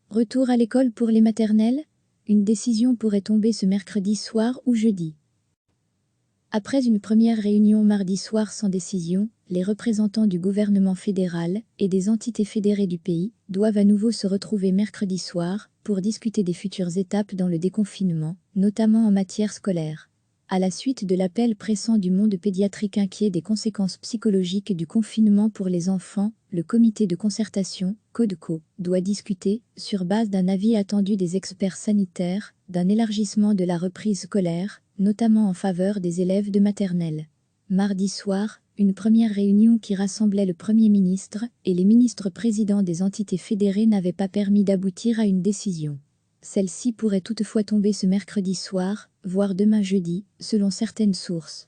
Retour à l'école pour les maternelles? Une décision pourrait tomber ce mercredi soir ou jeudi. Après une première réunion mardi soir sans décision, les représentants du gouvernement fédéral et des entités fédérées du pays doivent à nouveau se retrouver mercredi soir pour discuter des futures étapes dans le déconfinement, notamment en matière scolaire. À la suite de l'appel pressant du monde pédiatrique inquiet des conséquences psychologiques du confinement pour les enfants, le comité de concertation, CODECO, doit discuter, sur base d'un avis attendu des experts sanitaires, d'un élargissement de la reprise scolaire, notamment en faveur des élèves de maternelle. Mardi soir, une première réunion qui rassemblait le Premier ministre et les ministres présidents des entités fédérées n'avait pas permis d'aboutir à une décision. Celle-ci pourrait toutefois tomber ce mercredi soir, voire demain jeudi, selon certaines sources.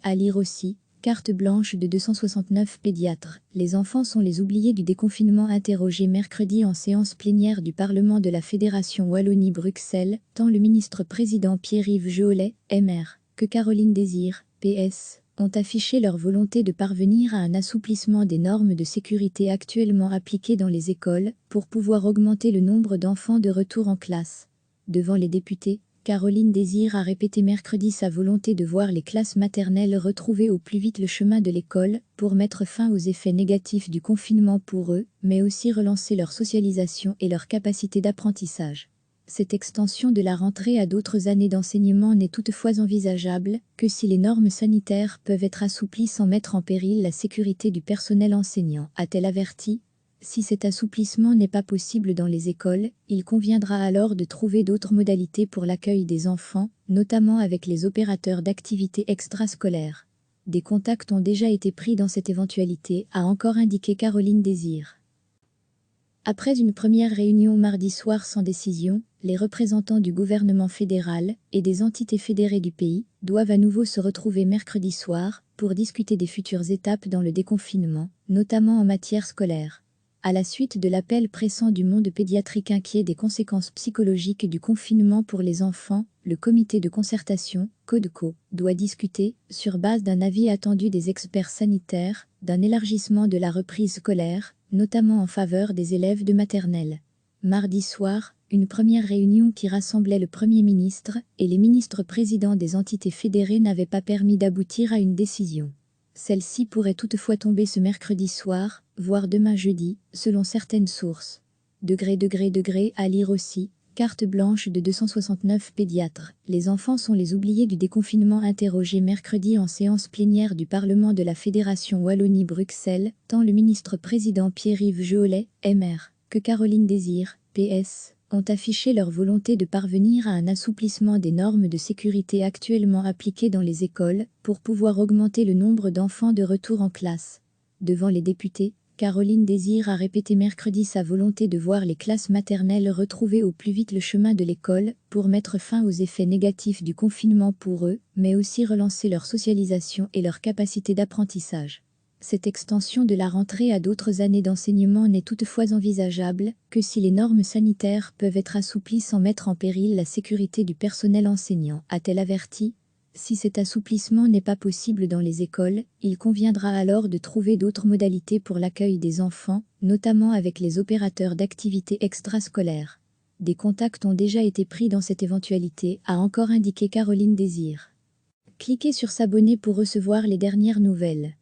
À lire aussi. Carte blanche de 269 pédiatres. Les enfants sont les oubliés du déconfinement interrogés mercredi en séance plénière du Parlement de la Fédération Wallonie-Bruxelles, tant le ministre-président Pierre-Yves Jeholet, MR, que Caroline Désir, PS, ont affiché leur volonté de parvenir à un assouplissement des normes de sécurité actuellement appliquées dans les écoles pour pouvoir augmenter le nombre d'enfants de retour en classe. Devant les députés, Caroline Désir a répété mercredi sa volonté de voir les classes maternelles retrouver au plus vite le chemin de l'école pour mettre fin aux effets négatifs du confinement pour eux, mais aussi relancer leur socialisation et leur capacité d'apprentissage. Cette extension de la rentrée à d'autres années d'enseignement n'est toutefois envisageable que si les normes sanitaires peuvent être assouplies sans mettre en péril la sécurité du personnel enseignant, a-t-elle averti. Si cet assouplissement n'est pas possible dans les écoles, il conviendra alors de trouver d'autres modalités pour l'accueil des enfants, notamment avec les opérateurs d'activités extrascolaires. Des contacts ont déjà été pris dans cette éventualité, a encore indiqué Caroline Désir. Après une première réunion mardi soir sans décision, les représentants du gouvernement fédéral et des entités fédérées du pays doivent à nouveau se retrouver mercredi soir pour discuter des futures étapes dans le déconfinement, notamment en matière scolaire. À la suite de l'appel pressant du monde pédiatrique inquiet des conséquences psychologiques du confinement pour les enfants, le comité de concertation, CODECO, doit discuter, sur base d'un avis attendu des experts sanitaires, d'un élargissement de la reprise scolaire, notamment en faveur des élèves de maternelle. Mardi soir, une première réunion qui rassemblait le Premier ministre et les ministres présidents des entités fédérées n'avait pas permis d'aboutir à une décision. Celle-ci pourrait toutefois tomber ce mercredi soir, voire demain jeudi, selon certaines sources. À lire aussi. Carte blanche de 269 pédiatres. Les enfants sont les oubliés du déconfinement interrogés mercredi en séance plénière du Parlement de la Fédération Wallonie-Bruxelles, tant le ministre-président Pierre-Yves Jeholet, MR, que Caroline Désir, PS, ont affiché leur volonté de parvenir à un assouplissement des normes de sécurité actuellement appliquées dans les écoles pour pouvoir augmenter le nombre d'enfants de retour en classe. Devant les députés, Caroline Désir a répété mercredi sa volonté de voir les classes maternelles retrouver au plus vite le chemin de l'école pour mettre fin aux effets négatifs du confinement pour eux, mais aussi relancer leur socialisation et leur capacité d'apprentissage. Cette extension de la rentrée à d'autres années d'enseignement n'est toutefois envisageable que si les normes sanitaires peuvent être assouplies sans mettre en péril la sécurité du personnel enseignant, a-t-elle averti. Si cet assouplissement n'est pas possible dans les écoles, il conviendra alors de trouver d'autres modalités pour l'accueil des enfants, notamment avec les opérateurs d'activités extrascolaires. Des contacts ont déjà été pris dans cette éventualité, a encore indiqué Caroline Désir. Cliquez sur s'abonner pour recevoir les dernières nouvelles.